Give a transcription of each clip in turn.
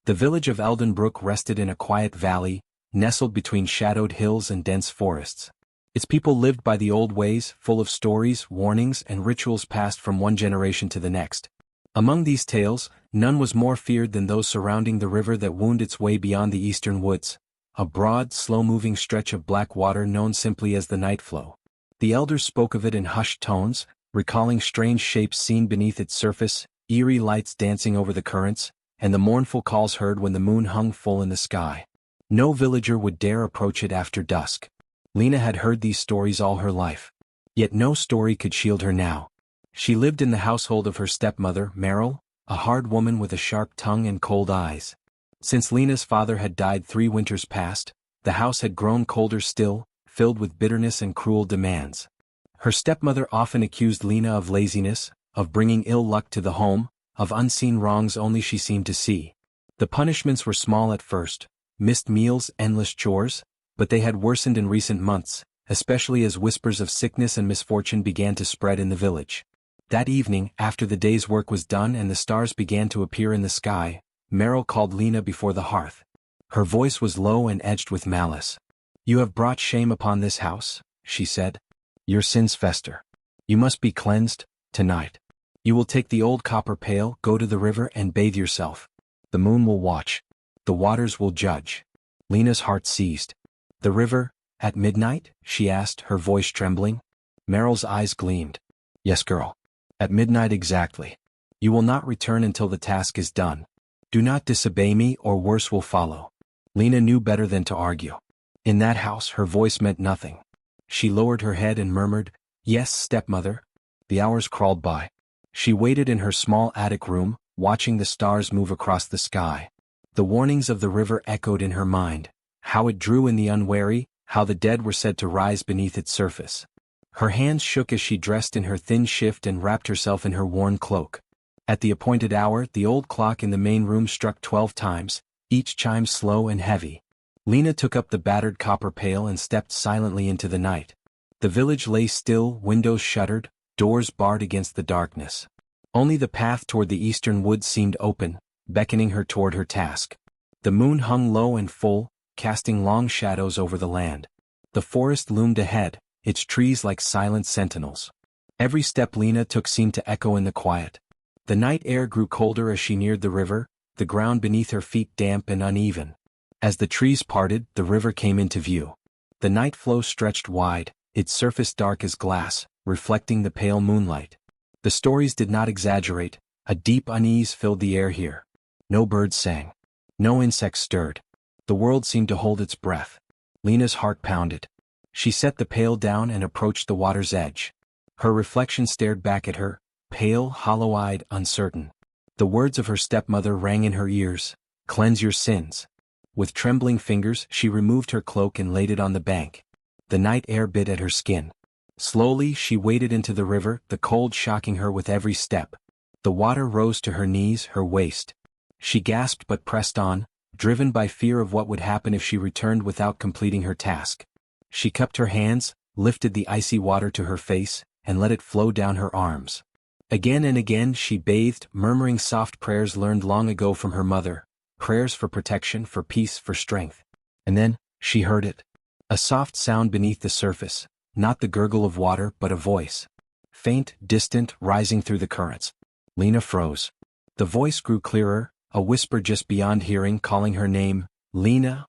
The village of Eldenbrook rested in a quiet valley, nestled between shadowed hills and dense forests. Its people lived by the old ways, full of stories, warnings, and rituals passed from one generation to the next. Among these tales, none was more feared than those surrounding the river that wound its way beyond the eastern woods, a broad, slow-moving stretch of black water known simply as the Nightflow. The elders spoke of it in hushed tones, recalling strange shapes seen beneath its surface, eerie lights dancing over the currents, and the mournful calls heard when the moon hung full in the sky. No villager would dare approach it after dusk. Lena had heard these stories all her life. Yet no story could shield her now. She lived in the household of her stepmother, Meryl, a hard woman with a sharp tongue and cold eyes. Since Lena's father had died 3 winters past, the house had grown colder still, filled with bitterness and cruel demands. Her stepmother often accused Lena of laziness, of bringing ill luck to the home, of unseen wrongs only she seemed to see. The punishments were small at first, missed meals, endless chores, but they had worsened in recent months, especially as whispers of sickness and misfortune began to spread in the village. That evening, after the day's work was done and the stars began to appear in the sky, Meryl called Lena before the hearth. Her voice was low and edged with malice. "You have brought shame upon this house," she said. "Your sins fester. You must be cleansed, tonight. You will take the old copper pail, go to the river and bathe yourself. The moon will watch. The waters will judge." Lena's heart seized. "The river, at midnight?" she asked, her voice trembling. Meryl's eyes gleamed. "Yes, girl. At midnight exactly. You will not return until the task is done. Do not disobey me or worse will follow." Lena knew better than to argue. In that house her voice meant nothing. She lowered her head and murmured, "Yes, stepmother." The hours crawled by. She waited in her small attic room, watching the stars move across the sky. The warnings of the river echoed in her mind, how it drew in the unwary, how the dead were said to rise beneath its surface. Her hands shook as she dressed in her thin shift and wrapped herself in her worn cloak. At the appointed hour, the old clock in the main room struck 12 times, each chime slow and heavy. Lena took up the battered copper pail and stepped silently into the night. The village lay still, windows shuttered, doors barred against the darkness. Only the path toward the eastern woods seemed open, beckoning her toward her task. The moon hung low and full, casting long shadows over the land. The forest loomed ahead, its trees like silent sentinels. Every step Lena took seemed to echo in the quiet. The night air grew colder as she neared the river, the ground beneath her feet damp and uneven. As the trees parted, the river came into view. The night flow stretched wide, its surface dark as glass, reflecting the pale moonlight. The stories did not exaggerate, a deep unease filled the air here. No birds sang. No insects stirred. The world seemed to hold its breath. Lena's heart pounded. She set the pail down and approached the water's edge. Her reflection stared back at her, pale, hollow-eyed, uncertain. The words of her stepmother rang in her ears, "Cleanse your sins." With trembling fingers, she removed her cloak and laid it on the bank. The night air bit at her skin. Slowly, she waded into the river, the cold shocking her with every step. The water rose to her knees, her waist. She gasped but pressed on, driven by fear of what would happen if she returned without completing her task. She cupped her hands, lifted the icy water to her face, and let it flow down her arms. Again and again she bathed, murmuring soft prayers learned long ago from her mother, prayers for protection, for peace, for strength. And then, she heard it. A soft sound beneath the surface, not the gurgle of water but a voice. Faint, distant, rising through the currents. Lena froze. The voice grew clearer, a whisper just beyond hearing calling her name, "Lena."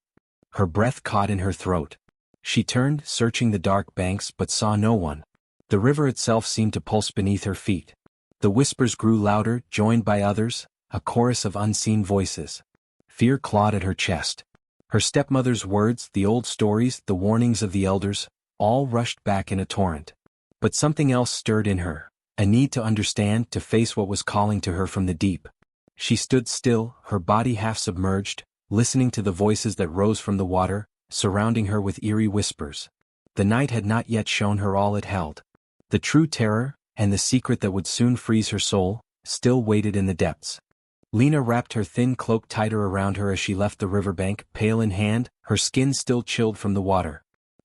Her breath caught in her throat. She turned, searching the dark banks but saw no one. The river itself seemed to pulse beneath her feet. The whispers grew louder, joined by others, a chorus of unseen voices. Fear clawed at her chest. Her stepmother's words, the old stories, the warnings of the elders, all rushed back in a torrent. But something else stirred in her, a need to understand, to face what was calling to her from the deep. She stood still, her body half submerged, listening to the voices that rose from the water, surrounding her with eerie whispers. The night had not yet shown her all it held. The true terror, and the secret that would soon freeze her soul, still waited in the depths. Lena wrapped her thin cloak tighter around her as she left the riverbank, pail in hand, her skin still chilled from the water.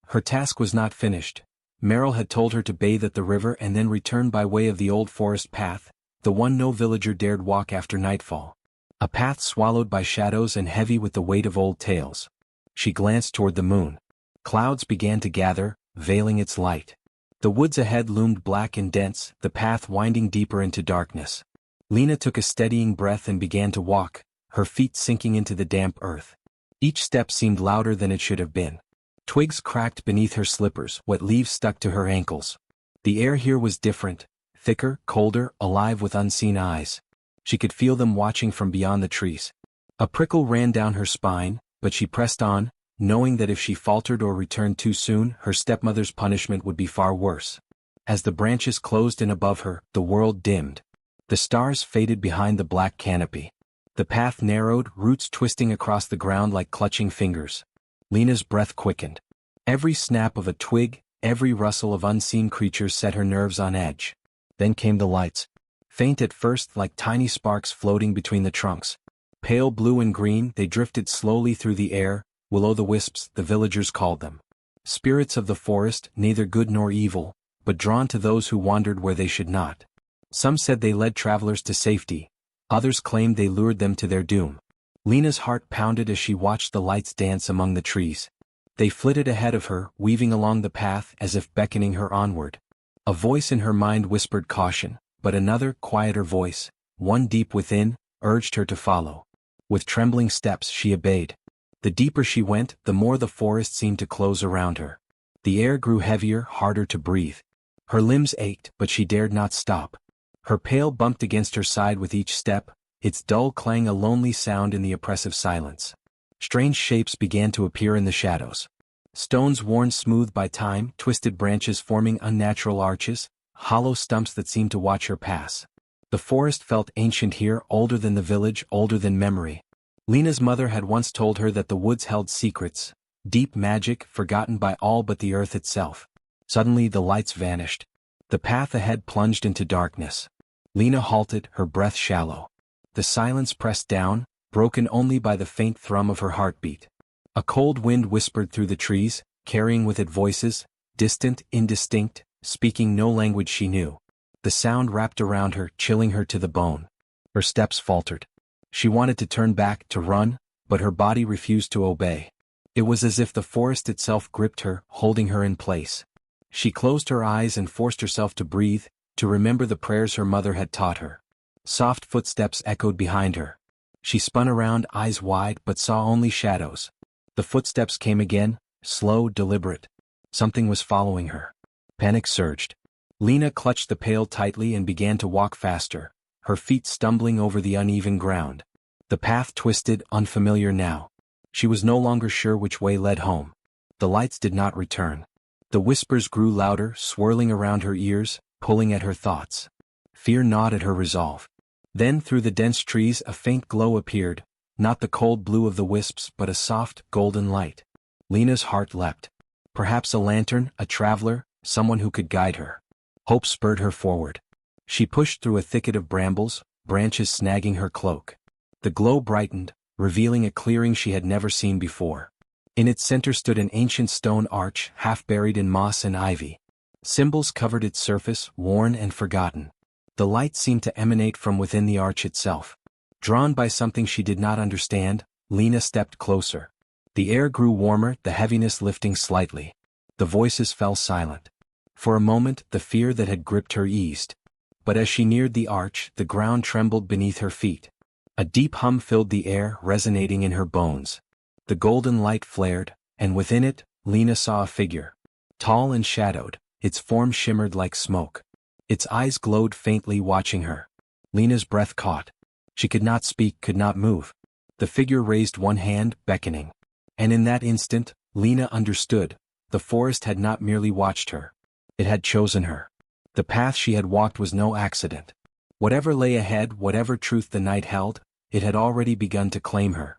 Her task was not finished. Meryl had told her to bathe at the river and then return by way of the old forest path, the one no villager dared walk after nightfall. A path swallowed by shadows and heavy with the weight of old tales. She glanced toward the moon. Clouds began to gather, veiling its light. The woods ahead loomed black and dense, the path winding deeper into darkness. Leone took a steadying breath and began to walk, her feet sinking into the damp earth. Each step seemed louder than it should have been. Twigs cracked beneath her slippers, wet leaves stuck to her ankles. The air here was different, thicker, colder, alive with unseen eyes. She could feel them watching from beyond the trees. A prickle ran down her spine, but she pressed on, knowing that if she faltered or returned too soon, her stepmother's punishment would be far worse. As the branches closed in above her, the world dimmed. The stars faded behind the black canopy. The path narrowed, roots twisting across the ground like clutching fingers. Leone's breath quickened. Every snap of a twig, every rustle of unseen creatures set her nerves on edge. Then came the lights. Faint at first, like tiny sparks floating between the trunks. Pale blue and green, they drifted slowly through the air, will-o'-the-wisps, the villagers called them. Spirits of the forest, neither good nor evil, but drawn to those who wandered where they should not. Some said they led travelers to safety, others claimed they lured them to their doom. Leone's heart pounded as she watched the lights dance among the trees. They flitted ahead of her, weaving along the path as if beckoning her onward. A voice in her mind whispered caution, but another, quieter voice, one deep within, urged her to follow. With trembling steps she obeyed. The deeper she went, the more the forest seemed to close around her. The air grew heavier, harder to breathe. Her limbs ached, but she dared not stop. Her pail bumped against her side with each step, its dull clang a lonely sound in the oppressive silence. Strange shapes began to appear in the shadows. Stones worn smooth by time, twisted branches forming unnatural arches, hollow stumps that seemed to watch her pass. The forest felt ancient here, older than the village, older than memory. Leone's mother had once told her that the woods held secrets, deep magic forgotten by all but the earth itself. Suddenly the lights vanished. The path ahead plunged into darkness. Leone halted, her breath shallow. The silence pressed down, broken only by the faint thrum of her heartbeat. A cold wind whispered through the trees, carrying with it voices, distant, indistinct, speaking no language she knew. The sound wrapped around her, chilling her to the bone. Her steps faltered. She wanted to turn back, to run, but her body refused to obey. It was as if the forest itself gripped her, holding her in place. She closed her eyes and forced herself to breathe, to remember the prayers her mother had taught her. Soft footsteps echoed behind her. She spun around, eyes wide, but saw only shadows. The footsteps came again, slow, deliberate. Something was following her. Panic surged. Leone clutched the pail tightly and began to walk faster, her feet stumbling over the uneven ground. The path twisted, unfamiliar now. She was no longer sure which way led home. The lights did not return. The whispers grew louder, swirling around her ears, pulling at her thoughts. Fear gnawed at her resolve. Then through the dense trees a faint glow appeared, not the cold blue of the wisps but a soft, golden light. Leone's heart leapt. Perhaps a lantern, a traveler, someone who could guide her. Hope spurred her forward. She pushed through a thicket of brambles, branches snagging her cloak. The glow brightened, revealing a clearing she had never seen before. In its center stood an ancient stone arch, half buried in moss and ivy. Symbols covered its surface, worn and forgotten. The light seemed to emanate from within the arch itself. Drawn by something she did not understand, Leone stepped closer. The air grew warmer, the heaviness lifting slightly. The voices fell silent. For a moment, the fear that had gripped her eased. But as she neared the arch, the ground trembled beneath her feet. A deep hum filled the air, resonating in her bones. The golden light flared, and within it, Leone saw a figure. Tall and shadowed, its form shimmered like smoke. Its eyes glowed faintly, watching her. Leone's breath caught. She could not speak, could not move. The figure raised one hand, beckoning. And in that instant, Leone understood. The forest had not merely watched her. It had chosen her. The path she had walked was no accident. Whatever lay ahead, whatever truth the night held, it had already begun to claim her.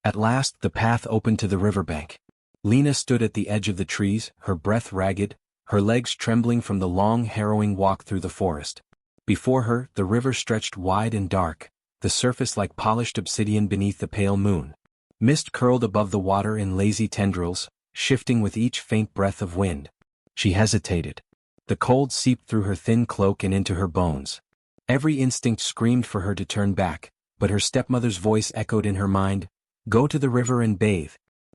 At last, the path opened to the riverbank. Leone stood at the edge of the trees, her breath ragged, her legs trembling from the long, harrowing walk through the forest. Before her, the river stretched wide and dark, the surface like polished obsidian beneath the pale moon. Mist curled above the water in lazy tendrils, shifting with each faint breath of wind. She hesitated. The cold seeped through her thin cloak and into her bones. Every instinct screamed for her to turn back, but her stepmother's voice echoed in her mind, "Go to the river and bathe.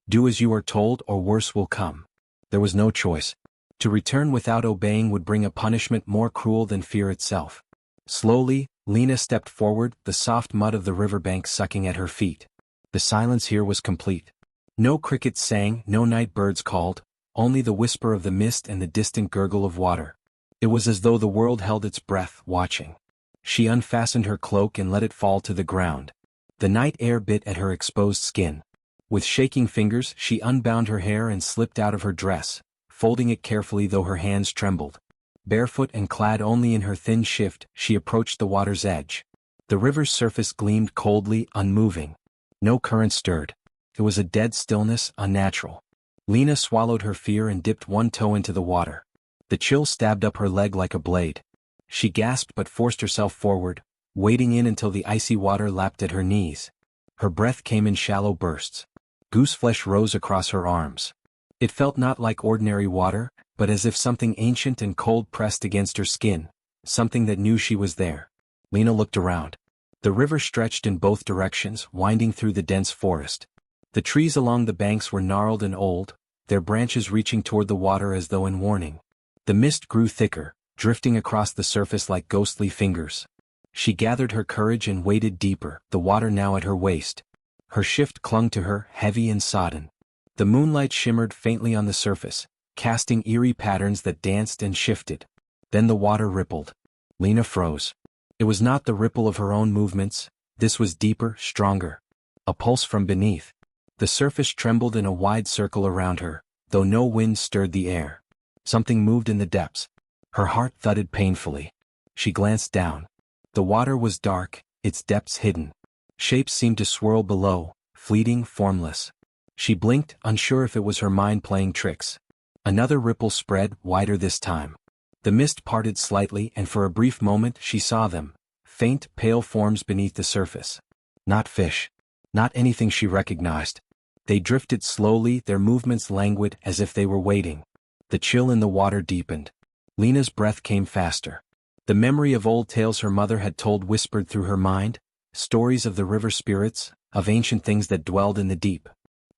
Do as you are told or worse will come." There was no choice. To return without obeying would bring a punishment more cruel than fear itself. Slowly, Leone stepped forward, the soft mud of the riverbank sucking at her feet. The silence here was complete. No crickets sang, no night birds called, only the whisper of the mist and the distant gurgle of water. It was as though the world held its breath, watching. She unfastened her cloak and let it fall to the ground. The night air bit at her exposed skin. With shaking fingers, she unbound her hair and slipped out of her dress, folding it carefully though her hands trembled. Barefoot and clad only in her thin shift, she approached the water's edge. The river's surface gleamed coldly, unmoving. No current stirred. It was a dead stillness, unnatural. Leone swallowed her fear and dipped one toe into the water. The chill stabbed up her leg like a blade. She gasped but forced herself forward, wading in until the icy water lapped at her knees. Her breath came in shallow bursts. Gooseflesh rose across her arms. It felt not like ordinary water, but as if something ancient and cold pressed against her skin, something that knew she was there. Leone looked around. The river stretched in both directions, winding through the dense forest. The trees along the banks were gnarled and old, their branches reaching toward the water as though in warning. The mist grew thicker, drifting across the surface like ghostly fingers. She gathered her courage and waded deeper, the water now at her waist. Her shift clung to her, heavy and sodden. The moonlight shimmered faintly on the surface, casting eerie patterns that danced and shifted. Then the water rippled. Leone froze. It was not the ripple of her own movements, this was deeper, stronger. A pulse from beneath. The surface trembled in a wide circle around her, though no wind stirred the air. Something moved in the depths. Her heart thudded painfully. She glanced down. The water was dark, its depths hidden. Shapes seemed to swirl below, fleeting, formless. She blinked, unsure if it was her mind playing tricks. Another ripple spread, wider this time. The mist parted slightly and for a brief moment she saw them, faint, pale forms beneath the surface. Not fish. Not anything she recognized. They drifted slowly, their movements languid as if they were waiting. The chill in the water deepened. Leone's breath came faster. The memory of old tales her mother had told whispered through her mind, stories of the river spirits, of ancient things that dwelled in the deep.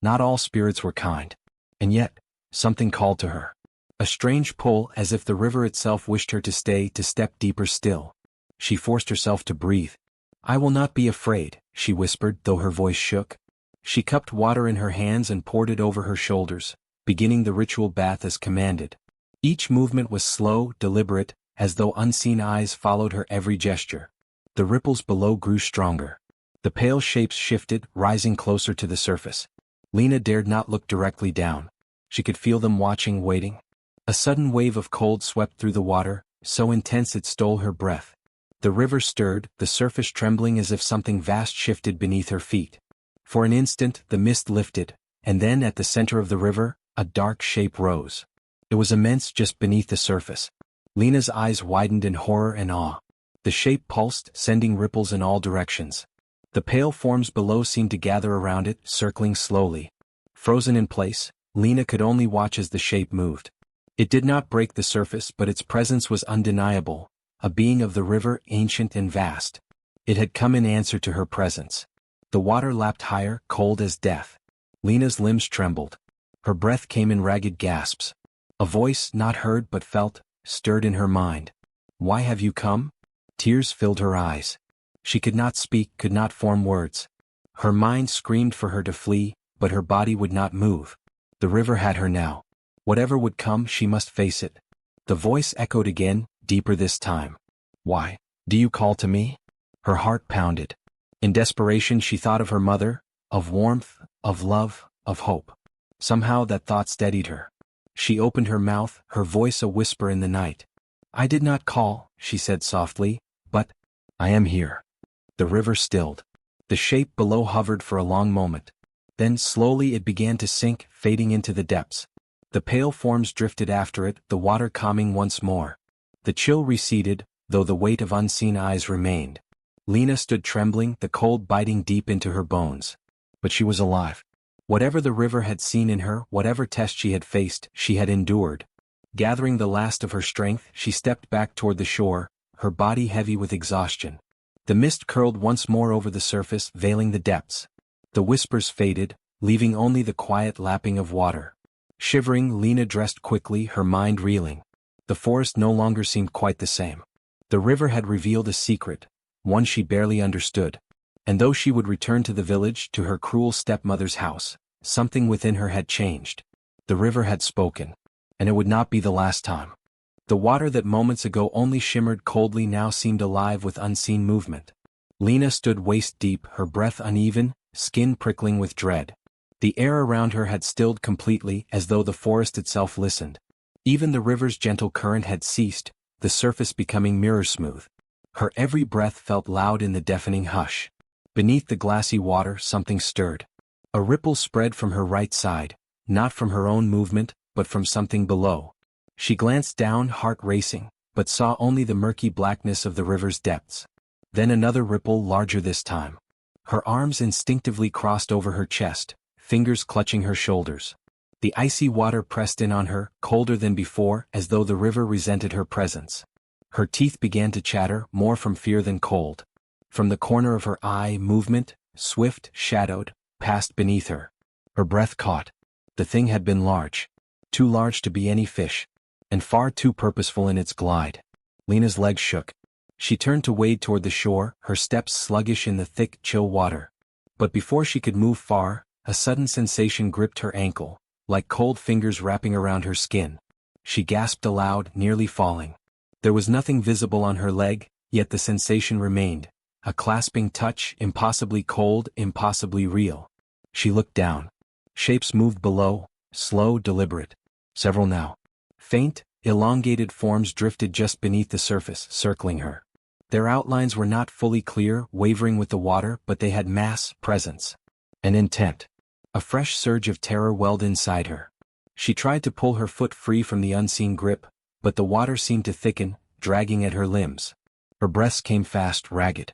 Not all spirits were kind. And yet, something called to her. A strange pull, as if the river itself wished her to stay, to step deeper still. She forced herself to breathe. "I will not be afraid," she whispered, though her voice shook. She cupped water in her hands and poured it over her shoulders, beginning the ritual bath as commanded. Each movement was slow, deliberate, as though unseen eyes followed her every gesture. The ripples below grew stronger. The pale shapes shifted, rising closer to the surface. Leone dared not look directly down. She could feel them watching, waiting. A sudden wave of cold swept through the water, so intense it stole her breath. The river stirred, the surface trembling as if something vast shifted beneath her feet. For an instant, the mist lifted, and then at the center of the river, a dark shape rose. It was immense just beneath the surface. Leone's eyes widened in horror and awe. The shape pulsed, sending ripples in all directions. The pale forms below seemed to gather around it, circling slowly. Frozen in place, Leone could only watch as the shape moved. It did not break the surface, but its presence was undeniable, a being of the river, ancient and vast. It had come in answer to her presence. The water lapped higher, cold as death. Leone's limbs trembled. Her breath came in ragged gasps. A voice, not heard but felt, stirred in her mind. "Why have you come?" Tears filled her eyes. She could not speak, could not form words. Her mind screamed for her to flee, but her body would not move. The river had her now. Whatever would come, she must face it. The voice echoed again, deeper this time. "Why do you call to me?" Her heart pounded. In desperation she thought of her mother, of warmth, of love, of hope. Somehow that thought steadied her. She opened her mouth, her voice a whisper in the night. "I did not call," she said softly, "but I am here." The river stilled. The shape below hovered for a long moment. Then slowly it began to sink, fading into the depths. The pale forms drifted after it, the water calming once more. The chill receded, though the weight of unseen eyes remained. Leone stood trembling, the cold biting deep into her bones. But she was alive. Whatever the river had seen in her, whatever test she had faced, she had endured. Gathering the last of her strength, she stepped back toward the shore, her body heavy with exhaustion. The mist curled once more over the surface, veiling the depths. The whispers faded, leaving only the quiet lapping of water. Shivering, Leone dressed quickly, her mind reeling. The forest no longer seemed quite the same. The river had revealed a secret, one she barely understood. And though she would return to the village, to her cruel stepmother's house, something within her had changed. The river had spoken. And it would not be the last time. The water that moments ago only shimmered coldly now seemed alive with unseen movement. Leone stood waist-deep, her breath uneven, skin prickling with dread. The air around her had stilled completely, as though the forest itself listened. Even the river's gentle current had ceased, the surface becoming mirror-smooth. Her every breath felt loud in the deafening hush. Beneath the glassy water something stirred. A ripple spread from her right side, not from her own movement, but from something below. She glanced down, heart racing, but saw only the murky blackness of the river's depths. Then another ripple, larger this time. Her arms instinctively crossed over her chest, fingers clutching her shoulders. The icy water pressed in on her, colder than before, as though the river resented her presence. Her teeth began to chatter, more from fear than cold. From the corner of her eye, movement, swift, shadowed, passed beneath her. Her breath caught. The thing had been large. Too large to be any fish. And far too purposeful in its glide. Leone's legs shook. She turned to wade toward the shore, her steps sluggish in the thick, chill water. But before she could move far, a sudden sensation gripped her ankle, like cold fingers wrapping around her skin. She gasped aloud, nearly falling. There was nothing visible on her leg, yet the sensation remained. A clasping touch, impossibly cold, impossibly real. She looked down. Shapes moved below, slow, deliberate. Several now. Faint, elongated forms drifted just beneath the surface, circling her. Their outlines were not fully clear, wavering with the water, but they had mass, presence. An intent. A fresh surge of terror welled inside her. She tried to pull her foot free from the unseen grip, but the water seemed to thicken, dragging at her limbs. Her breaths came fast, ragged.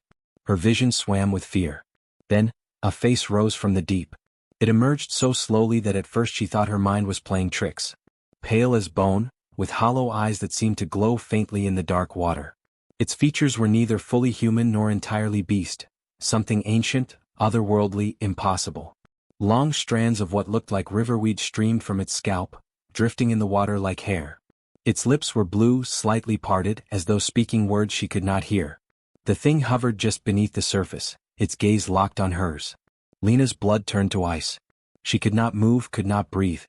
Her vision swam with fear. Then, a face rose from the deep. It emerged so slowly that at first she thought her mind was playing tricks. Pale as bone, with hollow eyes that seemed to glow faintly in the dark water. Its features were neither fully human nor entirely beast, something ancient, otherworldly, impossible. Long strands of what looked like riverweed streamed from its scalp, drifting in the water like hair. Its lips were blue, slightly parted, as though speaking words she could not hear. The thing hovered just beneath the surface, its gaze locked on hers. Leone's blood turned to ice. She could not move, could not breathe.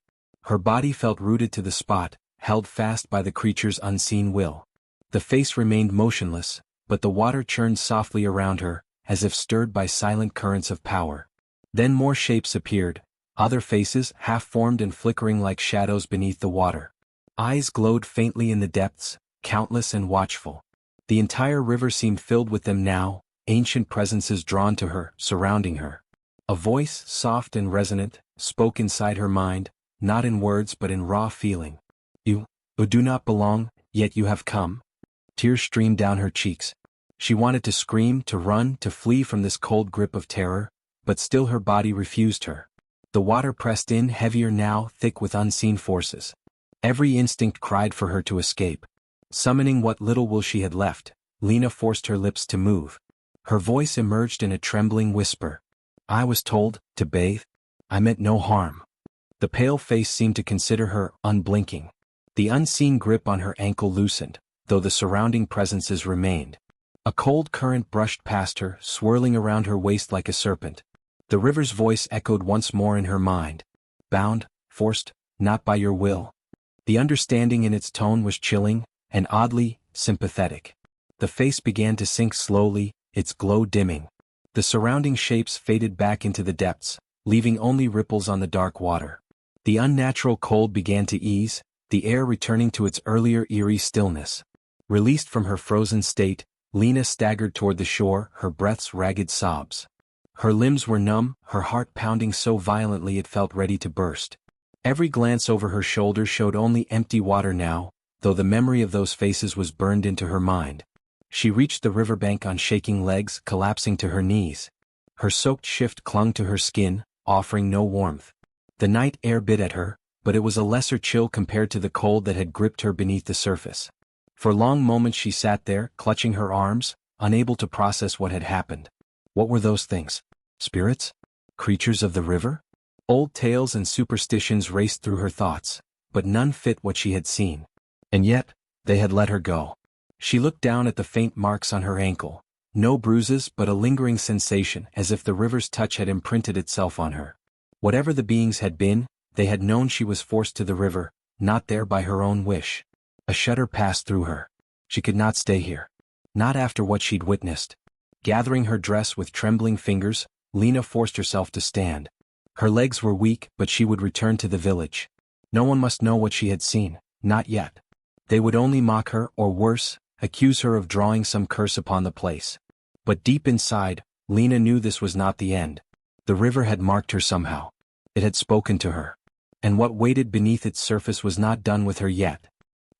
Her body felt rooted to the spot, held fast by the creature's unseen will. The face remained motionless, but the water churned softly around her, as if stirred by silent currents of power. Then more shapes appeared, other faces, half-formed and flickering like shadows beneath the water. Eyes glowed faintly in the depths, countless and watchful. The entire river seemed filled with them now, ancient presences drawn to her, surrounding her. A voice, soft and resonant, spoke inside her mind, not in words but in raw feeling. You, who do not belong, yet you have come. Tears streamed down her cheeks. She wanted to scream, to run, to flee from this cold grip of terror, but still her body refused her. The water pressed in, heavier now, thick with unseen forces. Every instinct cried for her to escape. Summoning what little will she had left, Leone forced her lips to move. Her voice emerged in a trembling whisper. I was told, to bathe. I meant no harm. The pale face seemed to consider her, unblinking. The unseen grip on her ankle loosened, though the surrounding presences remained. A cold current brushed past her, swirling around her waist like a serpent. The river's voice echoed once more in her mind. Bound, forced, not by your will. The understanding in its tone was chilling, and oddly, sympathetic. The face began to sink slowly, its glow dimming. The surrounding shapes faded back into the depths, leaving only ripples on the dark water. The unnatural cold began to ease, the air returning to its earlier eerie stillness. Released from her frozen state, Leone staggered toward the shore, her breath's ragged sobs. Her limbs were numb, her heart pounding so violently it felt ready to burst. Every glance over her shoulder showed only empty water now, though the memory of those faces was burned into her mind. She reached the riverbank on shaking legs, collapsing to her knees. Her soaked shift clung to her skin, offering no warmth. The night air bit at her, but it was a lesser chill compared to the cold that had gripped her beneath the surface. For long moments she sat there, clutching her arms, unable to process what had happened. What were those things? Spirits? Creatures of the river? Old tales and superstitions raced through her thoughts, but none fit what she had seen. And yet, they had let her go. She looked down at the faint marks on her ankle. No bruises, but a lingering sensation as if the river's touch had imprinted itself on her. Whatever the beings had been, they had known she was forced to the river, not there by her own wish. A shudder passed through her. She could not stay here. Not after what she'd witnessed. Gathering her dress with trembling fingers, Leone forced herself to stand. Her legs were weak, but she would return to the village. No one must know what she had seen, not yet. They would only mock her, or worse, accuse her of drawing some curse upon the place. But deep inside, Leone knew this was not the end. The river had marked her somehow. It had spoken to her. And what waited beneath its surface was not done with her yet.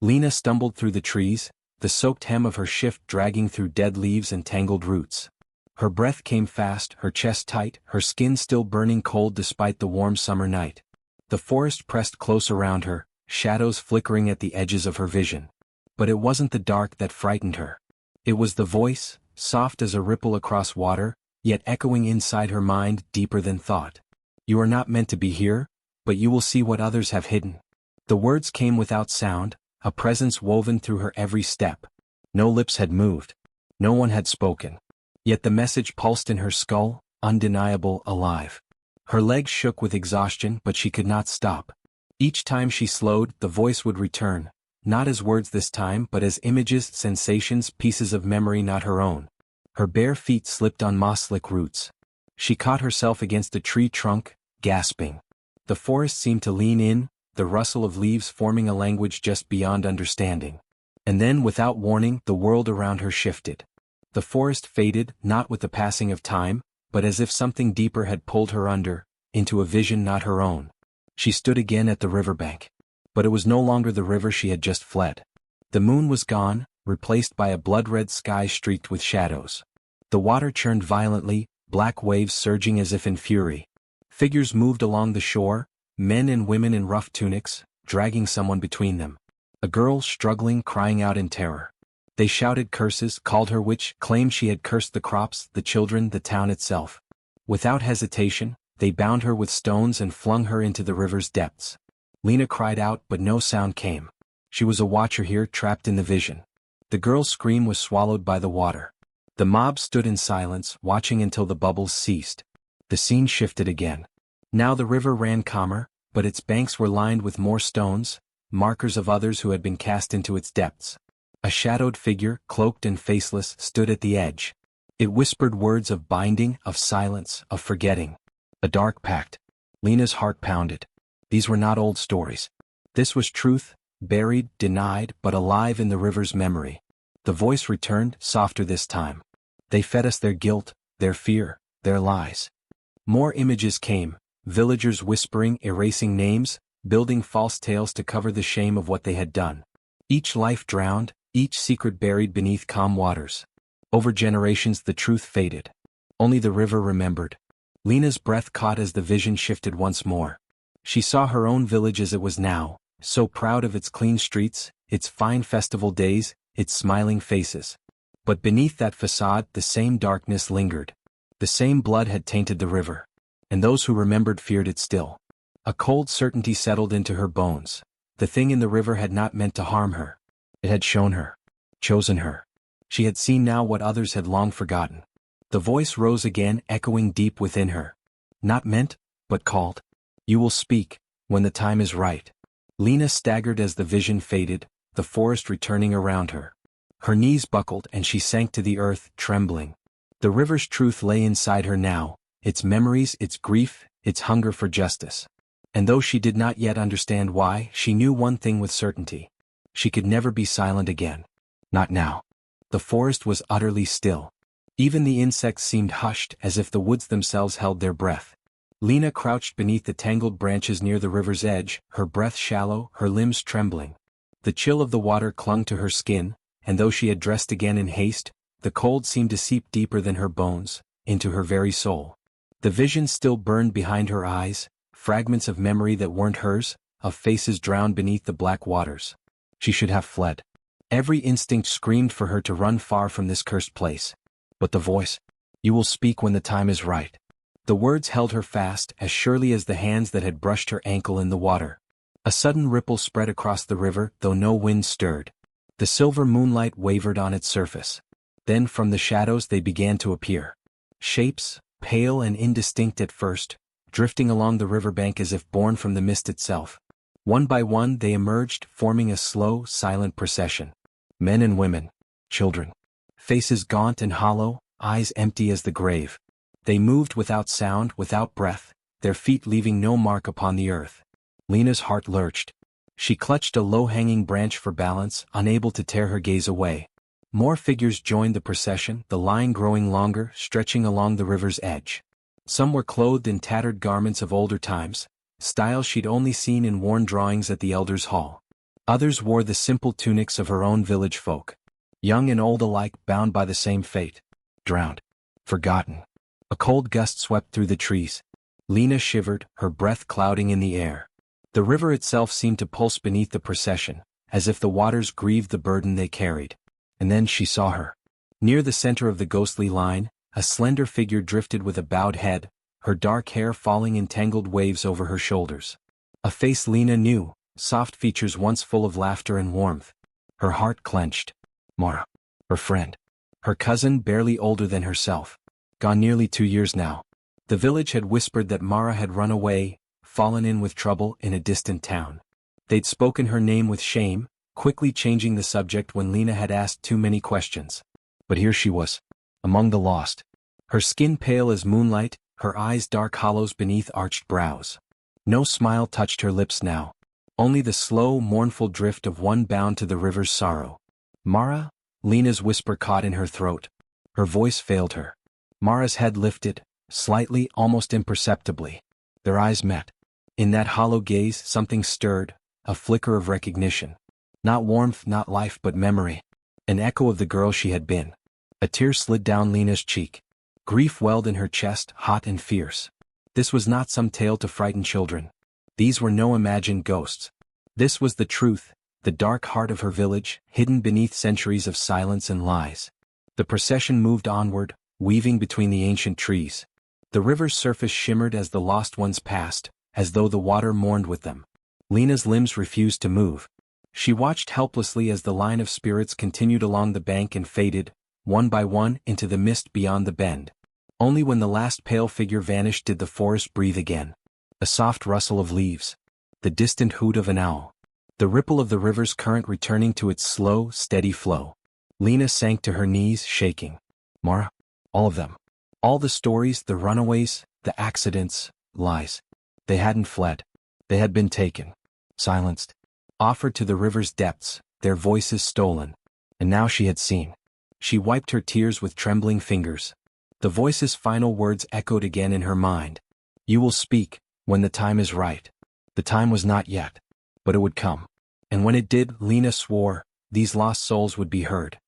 Leone stumbled through the trees, the soaked hem of her shift dragging through dead leaves and tangled roots. Her breath came fast, her chest tight, her skin still burning cold despite the warm summer night. The forest pressed close around her, shadows flickering at the edges of her vision. But it wasn't the dark that frightened her. It was the voice, soft as a ripple across water, yet echoing inside her mind deeper than thought. You are not meant to be here, but you will see what others have hidden. The words came without sound, a presence woven through her every step. No lips had moved. No one had spoken. Yet the message pulsed in her skull, undeniable, alive. Her legs shook with exhaustion, but she could not stop. Each time she slowed, the voice would return, not as words this time but as images, sensations, pieces of memory not her own. Her bare feet slipped on moss-slick roots. She caught herself against a tree trunk, gasping. The forest seemed to lean in, the rustle of leaves forming a language just beyond understanding. And then, without warning, the world around her shifted. The forest faded, not with the passing of time, but as if something deeper had pulled her under, into a vision not her own. She stood again at the riverbank. But it was no longer the river she had just fled. The moon was gone, replaced by a blood-red sky streaked with shadows. The water churned violently, black waves surging as if in fury. Figures moved along the shore, men and women in rough tunics, dragging someone between them. A girl struggling, crying out in terror. They shouted curses, called her witch, claimed she had cursed the crops, the children, the town itself. Without hesitation, they bound her with stones and flung her into the river's depths. Leone cried out, but no sound came. She was a watcher here, trapped in the vision. The girl's scream was swallowed by the water. The mob stood in silence, watching until the bubbles ceased. The scene shifted again. Now the river ran calmer, but its banks were lined with more stones, markers of others who had been cast into its depths. A shadowed figure, cloaked and faceless, stood at the edge. It whispered words of binding, of silence, of forgetting. A dark pact. Leone's heart pounded. These were not old stories. This was truth, buried, denied, but alive in the river's memory. The voice returned, softer this time. They fed us their guilt, their fear, their lies. More images came, villagers whispering, erasing names, building false tales to cover the shame of what they had done. Each life drowned, each secret buried beneath calm waters. Over generations the truth faded. Only the river remembered. Leone's breath caught as the vision shifted once more. She saw her own village as it was now, so proud of its clean streets, its fine festival days, its smiling faces. But beneath that facade the same darkness lingered. The same blood had tainted the river. And those who remembered feared it still. A cold certainty settled into her bones. The thing in the river had not meant to harm her. It had shown her. Chosen her. She had seen now what others had long forgotten. The voice rose again, echoing deep within her. Not meant, but called. You will speak, when the time is right. Leone staggered as the vision faded, the forest returning around her. Her knees buckled and she sank to the earth, trembling. The river's truth lay inside her now, its memories, its grief, its hunger for justice. And though she did not yet understand why, she knew one thing with certainty. She could never be silent again. Not now. The forest was utterly still. Even the insects seemed hushed, as if the woods themselves held their breath. Leone crouched beneath the tangled branches near the river's edge, her breath shallow, her limbs trembling. The chill of the water clung to her skin, and though she had dressed again in haste, the cold seemed to seep deeper than her bones, into her very soul. The vision still burned behind her eyes, fragments of memory that weren't hers, of faces drowned beneath the black waters. She should have fled. Every instinct screamed for her to run far from this cursed place. But the voice, "You will speak when the time is right." The words held her fast as surely as the hands that had brushed her ankle in the water. A sudden ripple spread across the river, though no wind stirred. The silver moonlight wavered on its surface. Then from the shadows they began to appear. Shapes, pale and indistinct at first, drifting along the riverbank as if born from the mist itself. One by one they emerged, forming a slow, silent procession. Men and women, children. Faces gaunt and hollow, eyes empty as the grave. They moved without sound, without breath, their feet leaving no mark upon the earth. Lena's heart lurched. She clutched a low-hanging branch for balance, unable to tear her gaze away. More figures joined the procession, the line growing longer, stretching along the river's edge. Some were clothed in tattered garments of older times, styles she'd only seen in worn drawings at the elders' hall. Others wore the simple tunics of her own village folk. Young and old alike bound by the same fate. Drowned. Forgotten. A cold gust swept through the trees. Lena shivered, her breath clouding in the air. The river itself seemed to pulse beneath the procession, as if the waters grieved the burden they carried. And then she saw her. Near the center of the ghostly line, a slender figure drifted with a bowed head, her dark hair falling in tangled waves over her shoulders. A face Lena knew, soft features once full of laughter and warmth. Her heart clenched. Mara. Her friend. Her cousin barely older than herself. Gone nearly 2 years now. The village had whispered that Mara had run away, fallen in with trouble in a distant town. They'd spoken her name with shame, quickly changing the subject when Lena had asked too many questions. But here she was, among the lost. Her skin pale as moonlight, her eyes dark hollows beneath arched brows. No smile touched her lips now. Only the slow, mournful drift of one bound to the river's sorrow. Mara? Lena's whisper caught in her throat. Her voice failed her. Mara's head lifted, slightly, almost imperceptibly. Their eyes met. In that hollow gaze something stirred, a flicker of recognition. Not warmth, not life, but memory. An echo of the girl she had been. A tear slid down Lena's cheek. Grief welled in her chest, hot and fierce. This was not some tale to frighten children. These were no imagined ghosts. This was the truth, the dark heart of her village, hidden beneath centuries of silence and lies. The procession moved onward, weaving between the ancient trees. The river's surface shimmered as the lost ones passed, as though the water mourned with them. Lena's limbs refused to move. She watched helplessly as the line of spirits continued along the bank and faded, one by one, into the mist beyond the bend. Only when the last pale figure vanished did the forest breathe again. A soft rustle of leaves. The distant hoot of an owl. The ripple of the river's current returning to its slow, steady flow. Lena sank to her knees, shaking. Mara? All of them. All the stories, the runaways, the accidents, lies. They hadn't fled. They had been taken. Silenced. Offered to the river's depths, their voices stolen. And now she had seen. She wiped her tears with trembling fingers. The voice's final words echoed again in her mind. You will speak, when the time is right. The time was not yet. But it would come. And when it did, Lena swore, these lost souls would be heard.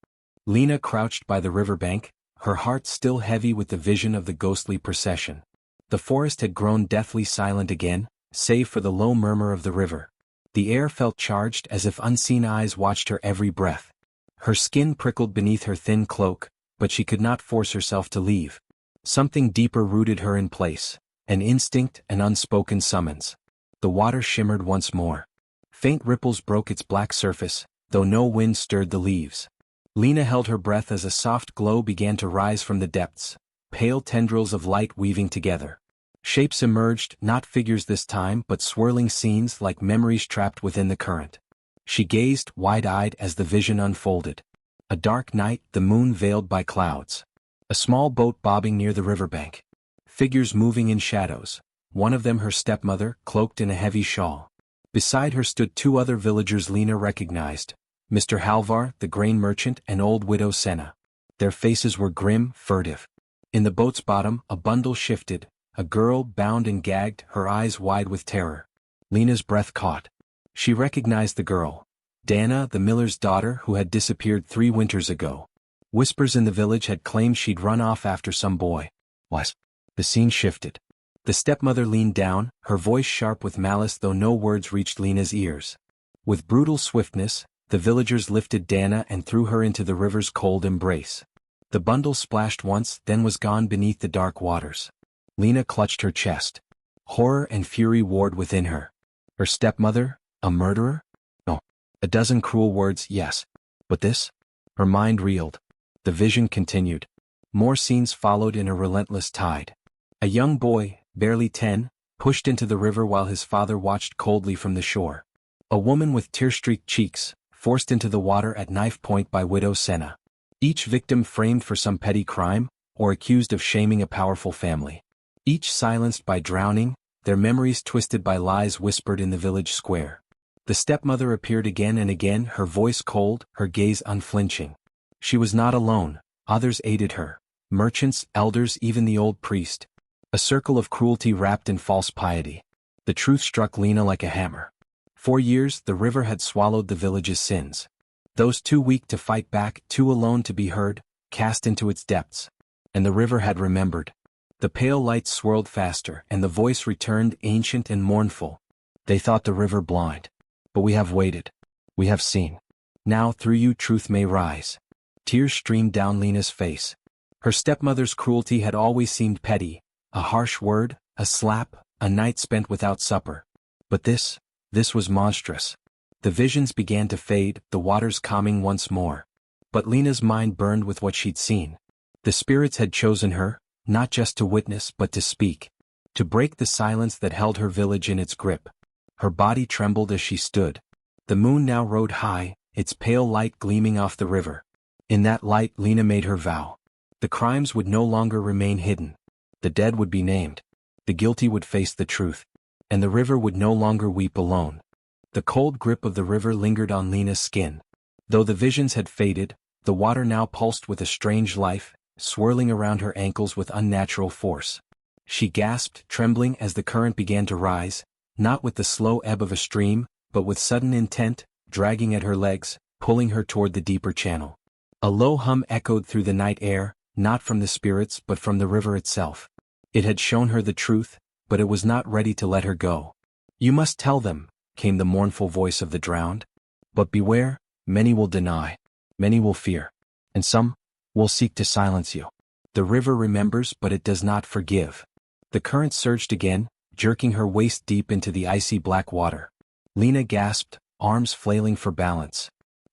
Lena crouched by the riverbank, her heart still heavy with the vision of the ghostly procession. The forest had grown deathly silent again, save for the low murmur of the river. The air felt charged as if unseen eyes watched her every breath. Her skin prickled beneath her thin cloak, but she could not force herself to leave. Something deeper rooted her in place, an instinct, an unspoken summons. The water shimmered once more. Faint ripples broke its black surface, though no wind stirred the leaves. Lena held her breath as a soft glow began to rise from the depths, pale tendrils of light weaving together. Shapes emerged, not figures this time but swirling scenes like memories trapped within the current. She gazed, wide-eyed, as the vision unfolded. A dark night, the moon veiled by clouds. A small boat bobbing near the riverbank. Figures moving in shadows, one of them her stepmother, cloaked in a heavy shawl. Beside her stood 2 other villagers Lena recognized, Mr. Halvar, the grain merchant, and old widow Senna. Their faces were grim, furtive. In the boat's bottom, a bundle shifted, a girl bound and gagged, her eyes wide with terror. Lena's breath caught. She recognized the girl. Dana, the miller's daughter who had disappeared 3 winters ago. Whispers in the village had claimed she'd run off after some boy. Was. The scene shifted. The stepmother leaned down, her voice sharp with malice though no words reached Lena's ears. With brutal swiftness, the villagers lifted Dana and threw her into the river's cold embrace. The bundle splashed once, then was gone beneath the dark waters. Lena clutched her chest. Horror and fury warred within her. Her stepmother? A murderer? No. A dozen cruel words, yes. But this? Her mind reeled. The vision continued. More scenes followed in a relentless tide. A young boy, barely 10, pushed into the river while his father watched coldly from the shore. A woman with tear-streaked cheeks, forced into the water at knife point by Widow Senna. Each victim framed for some petty crime, or accused of shaming a powerful family. Each silenced by drowning, their memories twisted by lies whispered in the village square. The stepmother appeared again and again, her voice cold, her gaze unflinching. She was not alone, others aided her. Merchants, elders, even the old priest. A circle of cruelty wrapped in false piety. The truth struck Lena like a hammer. For years, the river had swallowed the village's sins. Those too weak to fight back, too alone to be heard, cast into its depths. And the river had remembered. The pale light swirled faster, and the voice returned, ancient and mournful. They thought the river blind. But we have waited. We have seen. Now through you truth may rise. Tears streamed down Lena's face. Her stepmother's cruelty had always seemed petty. A harsh word, a slap, a night spent without supper. But this was monstrous. The visions began to fade, the waters calming once more. But Lena's mind burned with what she'd seen. The spirits had chosen her, not just to witness but to speak. To break the silence that held her village in its grip. Her body trembled as she stood. The moon now rode high, its pale light gleaming off the river. In that light Lena made her vow. The crimes would no longer remain hidden. The dead would be named. The guilty would face the truth. And the river would no longer weep alone. The cold grip of the river lingered on Lena's skin. Though the visions had faded, the water now pulsed with a strange life, swirling around her ankles with unnatural force. She gasped, trembling as the current began to rise, not with the slow ebb of a stream, but with sudden intent, dragging at her legs, pulling her toward the deeper channel. A low hum echoed through the night air, not from the spirits but from the river itself. It had shown her the truth, but it was not ready to let her go. "You must tell them," came the mournful voice of the drowned. "But beware, many will deny, many will fear, and some will seek to silence you. The river remembers but it does not forgive." The current surged again, jerking her waist deep into the icy black water. Lena gasped, arms flailing for balance.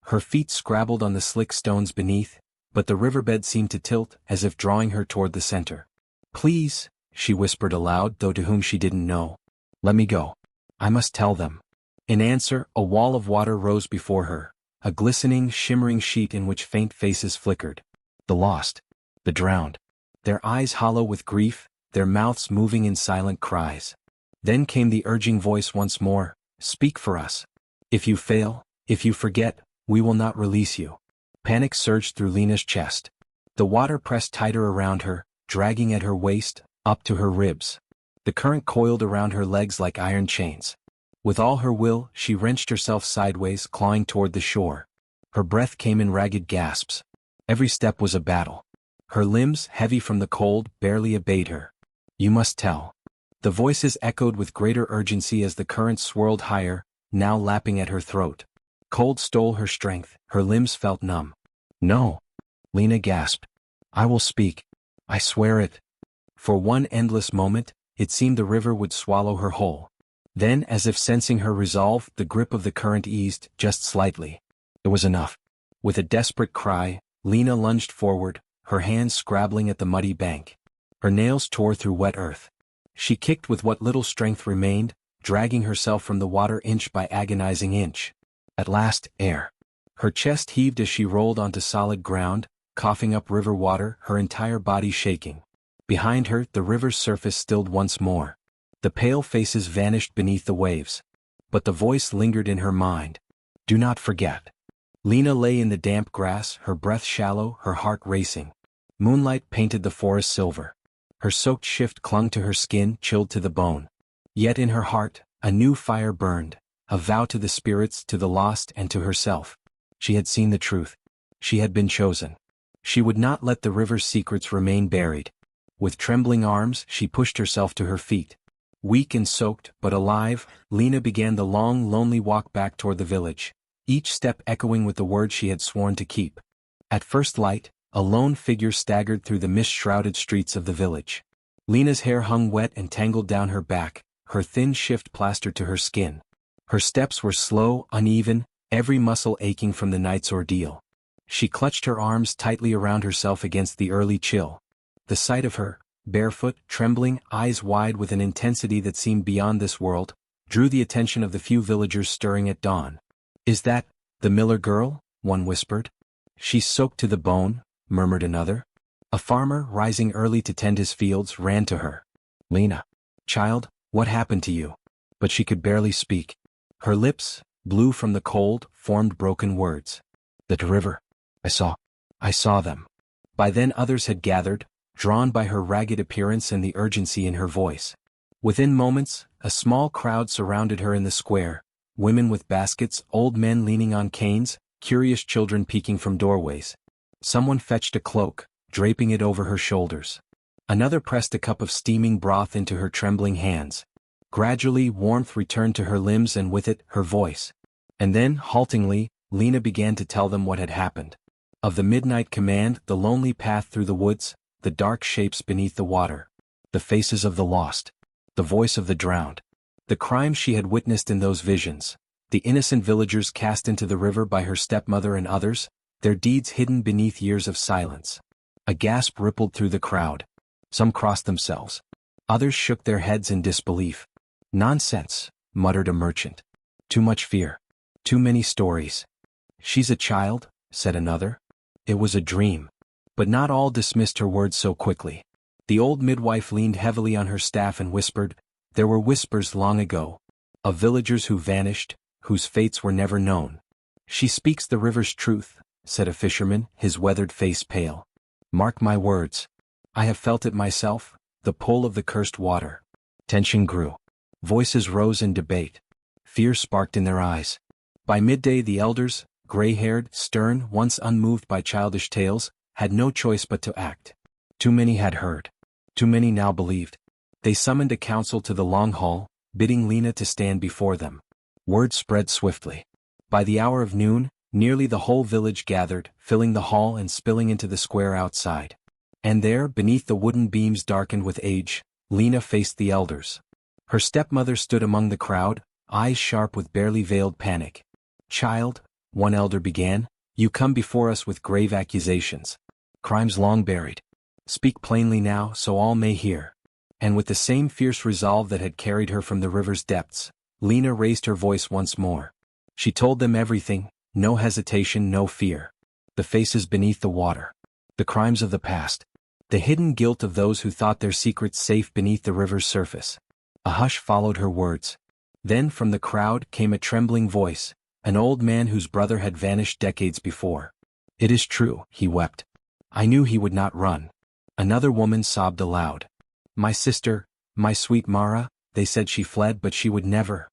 Her feet scrabbled on the slick stones beneath, but the riverbed seemed to tilt, as if drawing her toward the center. "Please," she whispered aloud, though to whom she didn't know. "Let me go. I must tell them." In answer, a wall of water rose before her, a glistening, shimmering sheet in which faint faces flickered. The lost. The drowned. Their eyes hollow with grief, their mouths moving in silent cries. Then came the urging voice once more, "Speak for us. If you fail, if you forget, we will not release you." Panic surged through Lena's chest. The water pressed tighter around her, dragging at her waist, up to her ribs. The current coiled around her legs like iron chains. With all her will, she wrenched herself sideways, clawing toward the shore. Her breath came in ragged gasps. Every step was a battle. Her limbs, heavy from the cold, barely obeyed her. "You must tell." The voices echoed with greater urgency as the current swirled higher, now lapping at her throat. Cold stole her strength, her limbs felt numb. "No," Lena gasped. "I will speak. I swear it." For one endless moment, it seemed the river would swallow her whole. Then, as if sensing her resolve, the grip of the current eased, just slightly. It was enough. With a desperate cry, Lena lunged forward, her hands scrabbling at the muddy bank. Her nails tore through wet earth. She kicked with what little strength remained, dragging herself from the water inch by agonizing inch. At last, air. Her chest heaved as she rolled onto solid ground, coughing up river water, her entire body shaking. Behind her, the river's surface stilled once more. The pale faces vanished beneath the waves. But the voice lingered in her mind. "Do not forget." Lena lay in the damp grass, her breath shallow, her heart racing. Moonlight painted the forest silver. Her soaked shift clung to her skin, chilled to the bone. Yet in her heart, a new fire burned, a vow to the spirits, to the lost, and to herself. She had seen the truth. She had been chosen. She would not let the river's secrets remain buried. With trembling arms, she pushed herself to her feet. Weak and soaked, but alive, Lena began the long, lonely walk back toward the village. each step echoing with the word she had sworn to keep. At first light, a lone figure staggered through the mist-shrouded streets of the village. Lena's hair hung wet and tangled down her back, her thin shift plastered to her skin. Her steps were slow, uneven, every muscle aching from the night's ordeal. She clutched her arms tightly around herself against the early chill. The sight of her, barefoot, trembling, eyes wide with an intensity that seemed beyond this world, drew the attention of the few villagers stirring at dawn. "Is that the Miller girl?" one whispered. "She's soaked to the bone," murmured another. A farmer, rising early to tend his fields, ran to her. "Lena, child, what happened to you?" But she could barely speak. Her lips, blue from the cold, formed broken words. "The river. I saw them." By then others had gathered, drawn by her ragged appearance and the urgency in her voice. Within moments, a small crowd surrounded her in the square, women with baskets, old men leaning on canes, curious children peeking from doorways. Someone fetched a cloak, draping it over her shoulders. Another pressed a cup of steaming broth into her trembling hands. Gradually, warmth returned to her limbs and with it, her voice. And then, haltingly, Lena began to tell them what had happened. Of the midnight command, the lonely path through the woods, the dark shapes beneath the water, the faces of the lost, the voice of the drowned, the crimes she had witnessed in those visions, the innocent villagers cast into the river by her stepmother and others, their deeds hidden beneath years of silence. A gasp rippled through the crowd. Some crossed themselves. Others shook their heads in disbelief. "Nonsense," muttered a merchant. "Too much fear. Too many stories." "She's a child," said another. "It was a dream." But not all dismissed her words so quickly. The old midwife leaned heavily on her staff and whispered, "There were whispers long ago, of villagers who vanished, whose fates were never known." "She speaks the river's truth," said a fisherman, his weathered face pale. "Mark my words. I have felt it myself, the pull of the cursed water." Tension grew. Voices rose in debate. Fear sparked in their eyes. By midday the elders, gray-haired, stern, once unmoved by childish tales, had no choice but to act. Too many had heard. Too many now believed. They summoned a council to the long hall, bidding Lena to stand before them. Word spread swiftly. By the hour of noon, nearly the whole village gathered, filling the hall and spilling into the square outside. And there, beneath the wooden beams darkened with age, Lena faced the elders. Her stepmother stood among the crowd, eyes sharp with barely veiled panic. "Child," one elder began, "you come before us with grave accusations. Crimes long buried. Speak plainly now so all may hear." And with the same fierce resolve that had carried her from the river's depths, Lena raised her voice once more. She told them everything, no hesitation, no fear. The faces beneath the water. The crimes of the past. The hidden guilt of those who thought their secrets safe beneath the river's surface. A hush followed her words. Then from the crowd came a trembling voice, an old man whose brother had vanished decades before. "It is true," he wept. "I knew he would not run." Another woman sobbed aloud. "My sister, my sweet Mara," they said she fled but she would never."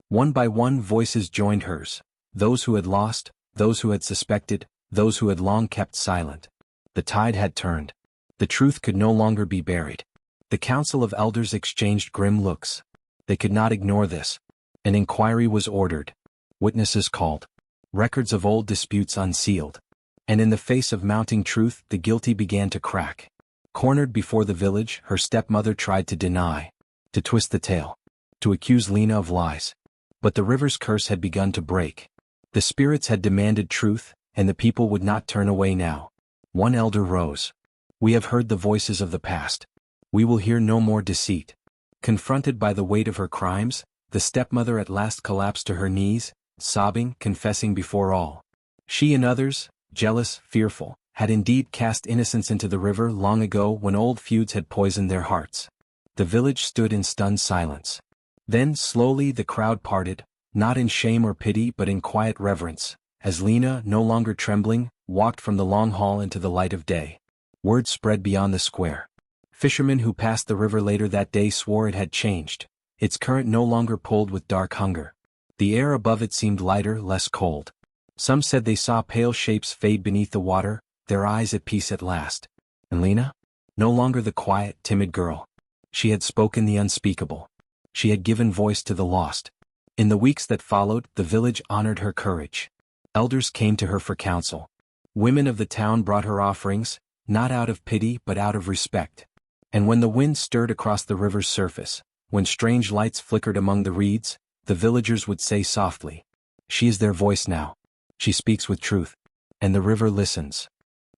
One by one voices joined hers, those who had lost, those who had suspected, those who had long kept silent. The tide had turned. The truth could no longer be buried. The council of elders exchanged grim looks. They could not ignore this. An inquiry was ordered. Witnesses called. Records of old disputes unsealed. And in the face of mounting truth, the guilty began to crack. Cornered before the village, her stepmother tried to deny, to twist the tale, to accuse Lena of lies. But the river's curse had begun to break. The spirits had demanded truth, and the people would not turn away now. One elder rose. "We have heard the voices of the past. We will hear no more deceit." Confronted by the weight of her crimes, the stepmother at last collapsed to her knees, sobbing, confessing before all. She and others, jealous, fearful, had indeed cast innocence into the river long ago when old feuds had poisoned their hearts. The village stood in stunned silence. Then, slowly, the crowd parted, not in shame or pity but in quiet reverence, as Lena, no longer trembling, walked from the long hall into the light of day. Word spread beyond the square. Fishermen who passed the river later that day swore it had changed. Its current no longer pulled with dark hunger. The air above it seemed lighter, less cold. Some said they saw pale shapes fade beneath the water, their eyes at peace at last. And Lena? No longer the quiet, timid girl. She had spoken the unspeakable. She had given voice to the lost. In the weeks that followed, the village honored her courage. Elders came to her for counsel. Women of the town brought her offerings, not out of pity but out of respect. And when the wind stirred across the river's surface, when strange lights flickered among the reeds, the villagers would say softly, "She is their voice now. She speaks with truth." And the river listens.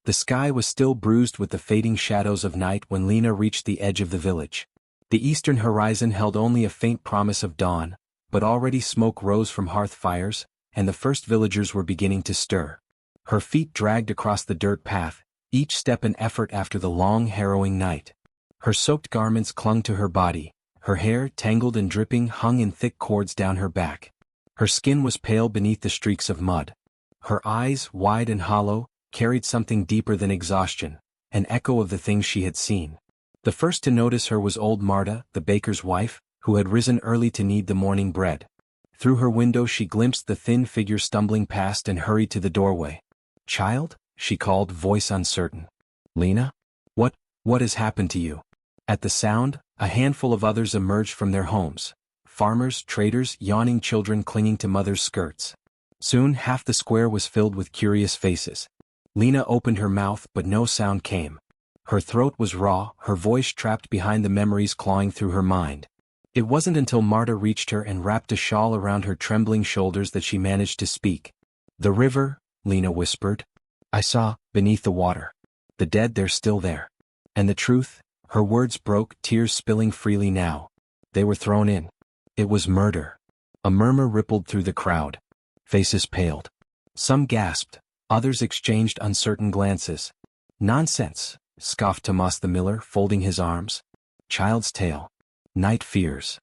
The sky was still bruised with the fading shadows of night when Lena reached the edge of the village. The eastern horizon held only a faint promise of dawn, but already smoke rose from hearth fires, and the first villagers were beginning to stir. Her feet dragged across the dirt path, each step an effort after the long, harrowing night. Her soaked garments clung to her body, her hair, tangled and dripping, hung in thick cords down her back. Her skin was pale beneath the streaks of mud. Her eyes, wide and hollow, carried something deeper than exhaustion, an echo of the things she had seen. The first to notice her was old Marta, the baker's wife, who had risen early to knead the morning bread. Through her window she glimpsed the thin figure stumbling past and hurried to the doorway. "Child?" she called, voice uncertain. "Lena? What has happened to you?" At the sound, a handful of others emerged from their homes. Farmers, traders, yawning children clinging to mother's skirts. Soon half the square was filled with curious faces. Lena opened her mouth but no sound came. Her throat was raw, her voice trapped behind the memories clawing through her mind. It wasn't until Marta reached her and wrapped a shawl around her trembling shoulders that she managed to speak. "The river," Lena whispered. "I saw, beneath the water. The dead, they're still there. And the truth," her words broke, tears spilling freely now. "They were thrown in. It was murder." A murmur rippled through the crowd. Faces paled. Some gasped, others exchanged uncertain glances. "Nonsense," scoffed Tomas the miller, folding his arms. "Child's tale. Night fears."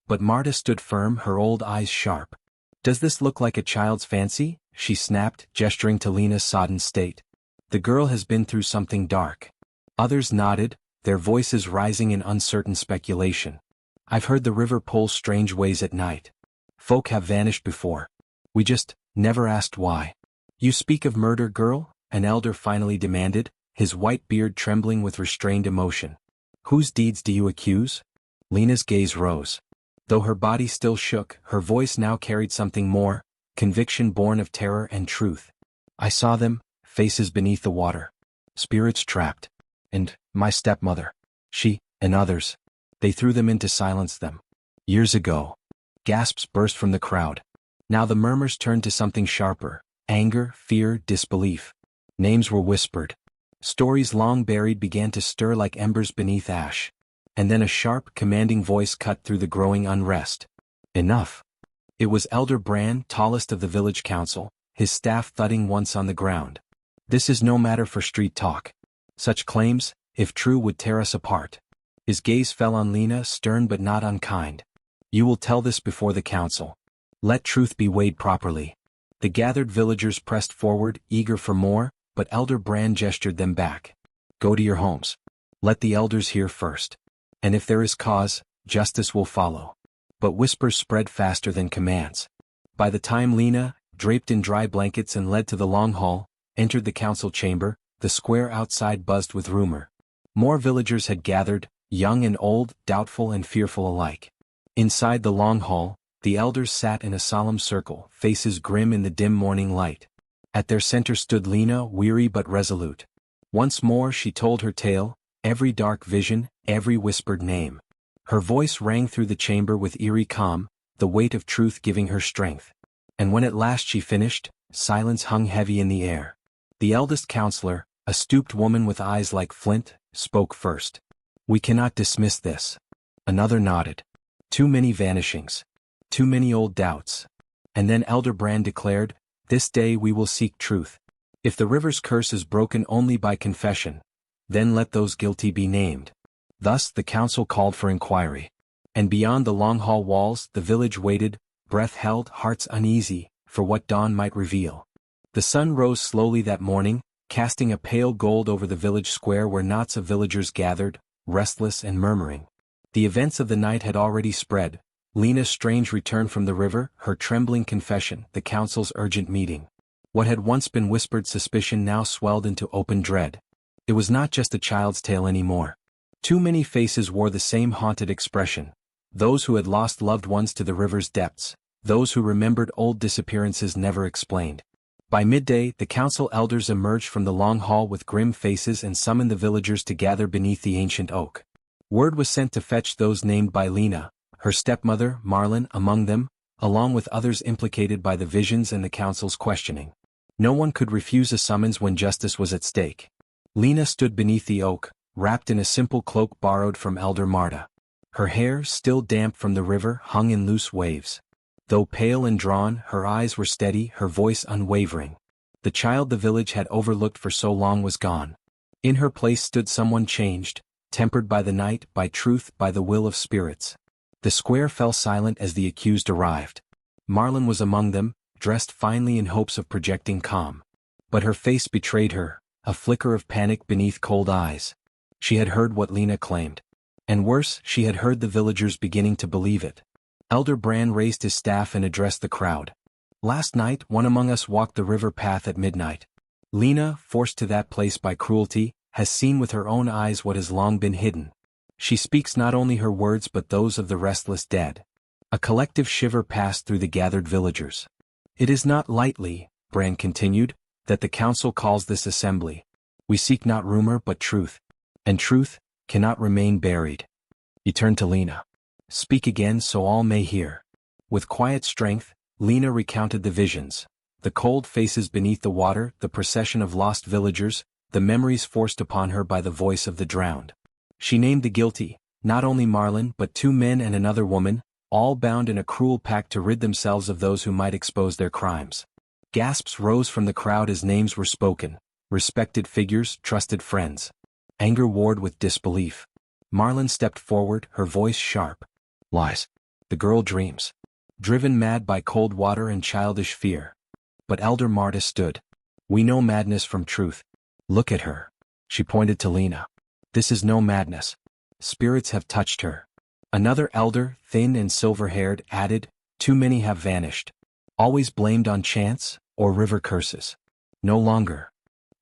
But Marta stood firm, her old eyes sharp. "Does this look like a child's fancy?" she snapped, gesturing to Lena's sodden state. "The girl has been through something dark." Others nodded, their voices rising in uncertain speculation. "I've heard the river pulls strange ways at night. Folk have vanished before. We just never asked why." "You speak of murder, girl?" an elder finally demanded, his white beard trembling with restrained emotion. "Whose deeds do you accuse?" Lena's gaze rose. Though her body still shook, her voice now carried something more, conviction born of terror and truth. "I saw them, faces beneath the water. Spirits trapped. And my stepmother. She, and others. They threw them in to silence them. Years ago." Gasps burst from the crowd. Now the murmurs turned to something sharper: anger, fear, disbelief. Names were whispered. Stories long buried began to stir like embers beneath ash. And then a sharp, commanding voice cut through the growing unrest. "Enough." It was Elder Brand, tallest of the village council, his staff thudding once on the ground. "This is no matter for street talk. Such claims, if true, would tear us apart." His gaze fell on Lena, stern but not unkind. "You will tell this before the council. Let truth be weighed properly." The gathered villagers pressed forward, eager for more, but Elder Brand gestured them back. "Go to your homes. Let the elders hear first. And if there is cause, justice will follow." But whispers spread faster than commands. By the time Lena, draped in dry blankets and led to the long hall, entered the council chamber, the square outside buzzed with rumor. More villagers had gathered, young and old, doubtful and fearful alike. Inside the long hall, the elders sat in a solemn circle, faces grim in the dim morning light. At their center stood Lena, weary but resolute. Once more she told her tale, every dark vision, every whispered name. Her voice rang through the chamber with eerie calm, the weight of truth giving her strength. And when at last she finished, silence hung heavy in the air. The eldest counselor, a stooped woman with eyes like flint, spoke first. "We cannot dismiss this." Another nodded. "Too many vanishings. Too many old doubts." And then Elder Brand declared, "This day we will seek truth. If the river's curse is broken only by confession, then let those guilty be named." Thus the council called for inquiry. And beyond the long hall walls the village waited, breath held, hearts uneasy, for what dawn might reveal. The sun rose slowly that morning, casting a pale gold over the village square where knots of villagers gathered, restless and murmuring. The events of the night had already spread: Lena's strange return from the river, her trembling confession, the council's urgent meeting. What had once been whispered suspicion now swelled into open dread. It was not just a child's tale anymore. Too many faces wore the same haunted expression. Those who had lost loved ones to the river's depths, those who remembered old disappearances never explained. By midday, the council elders emerged from the long hall with grim faces and summoned the villagers to gather beneath the ancient oak. Word was sent to fetch those named by Lena, her stepmother, Marlin, among them, along with others implicated by the visions and the council's questioning. No one could refuse a summons when justice was at stake. Lena stood beneath the oak, wrapped in a simple cloak borrowed from Elder Marta. Her hair, still damp from the river, hung in loose waves. Though pale and drawn, her eyes were steady, her voice unwavering. The child the village had overlooked for so long was gone. In her place stood someone changed, tempered by the night, by truth, by the will of spirits. The square fell silent as the accused arrived. Marlin was among them, dressed finely in hopes of projecting calm. But her face betrayed her, a flicker of panic beneath cold eyes. She had heard what Lena claimed. And worse, she had heard the villagers beginning to believe it. Elder Bran raised his staff and addressed the crowd. Last night, one among us walked the river path at midnight. Lena, forced to that place by cruelty, has seen with her own eyes what has long been hidden. She speaks not only her words but those of the restless dead. A collective shiver passed through the gathered villagers. It is not lightly, Bran continued, that the council calls this assembly. We seek not rumor but truth. And truth cannot remain buried. He turned to Lena. Speak again so all may hear. With quiet strength, Lena recounted the visions. The cold faces beneath the water, the procession of lost villagers, the memories forced upon her by the voice of the drowned. She named the guilty, not only Marlin but 2 men and another woman, all bound in a cruel pact to rid themselves of those who might expose their crimes. Gasps rose from the crowd as names were spoken, respected figures, trusted friends. Anger warred with disbelief. Marlin stepped forward, her voice sharp. Lies. The girl dreams. Driven mad by cold water and childish fear. But Elder Marta stood. We know madness from truth. Look at her. She pointed to Lena. This is no madness. Spirits have touched her. Another elder, thin and silver-haired, added, Too many have vanished. Always blamed on chance, or river curses. No longer.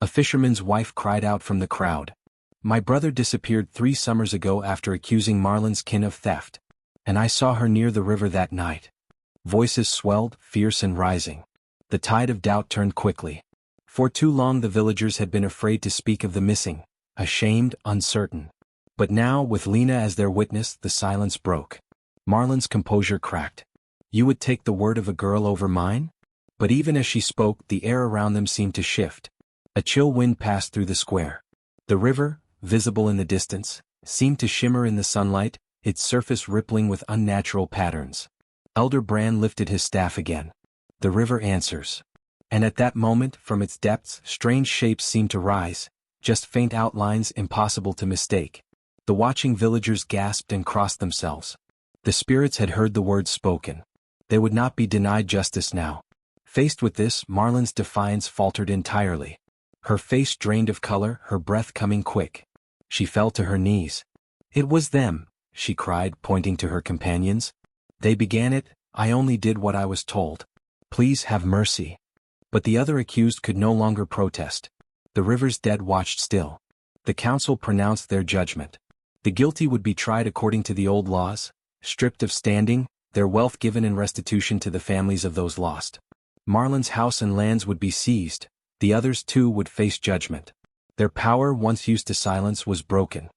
A fisherman's wife cried out from the crowd. My brother disappeared 3 summers ago after accusing Marlin's kin of theft. And I saw her near the river that night. Voices swelled, fierce and rising. The tide of doubt turned quickly. For too long the villagers had been afraid to speak of the missing, ashamed, uncertain. But now, with Lena as their witness, the silence broke. Marlin's composure cracked. You would take the word of a girl over mine? But even as she spoke, the air around them seemed to shift. A chill wind passed through the square. The river, visible in the distance, seemed to shimmer in the sunlight, its surface rippling with unnatural patterns. Elder Bran lifted his staff again. The river answers. And at that moment, from its depths, strange shapes seemed to rise, just faint outlines impossible to mistake. The watching villagers gasped and crossed themselves. The spirits had heard the words spoken. They would not be denied justice now. Faced with this, Marlin's defiance faltered entirely. Her face drained of color, her breath coming quick. She fell to her knees. It was them, she cried, pointing to her companions. They began it, I only did what I was told. Please have mercy. But the other accused could no longer protest. The river's dead watched still. The council pronounced their judgment. The guilty would be tried according to the old laws, stripped of standing, their wealth given in restitution to the families of those lost. Marlin's house and lands would be seized, the others too would face judgment. Their power, once used to silence, was broken.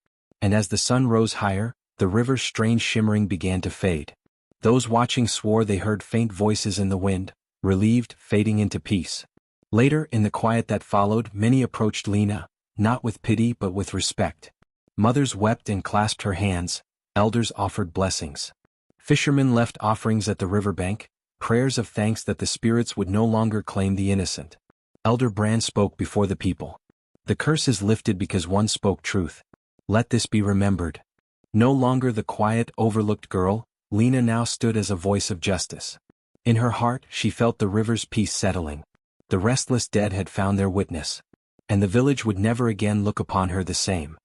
And as the sun rose higher, the river's strange shimmering began to fade. Those watching swore they heard faint voices in the wind, relieved, fading into peace. Later, in the quiet that followed, many approached Lena, not with pity but with respect. Mothers wept and clasped her hands, elders offered blessings. Fishermen left offerings at the riverbank, prayers of thanks that the spirits would no longer claim the innocent. Elder Bran spoke before the people. The curse is lifted because one spoke truth. Let this be remembered. No longer the quiet, overlooked girl, Lena now stood as a voice of justice. In her heart, she felt the river's peace settling. The restless dead had found their witness. And the village would never again look upon her the same.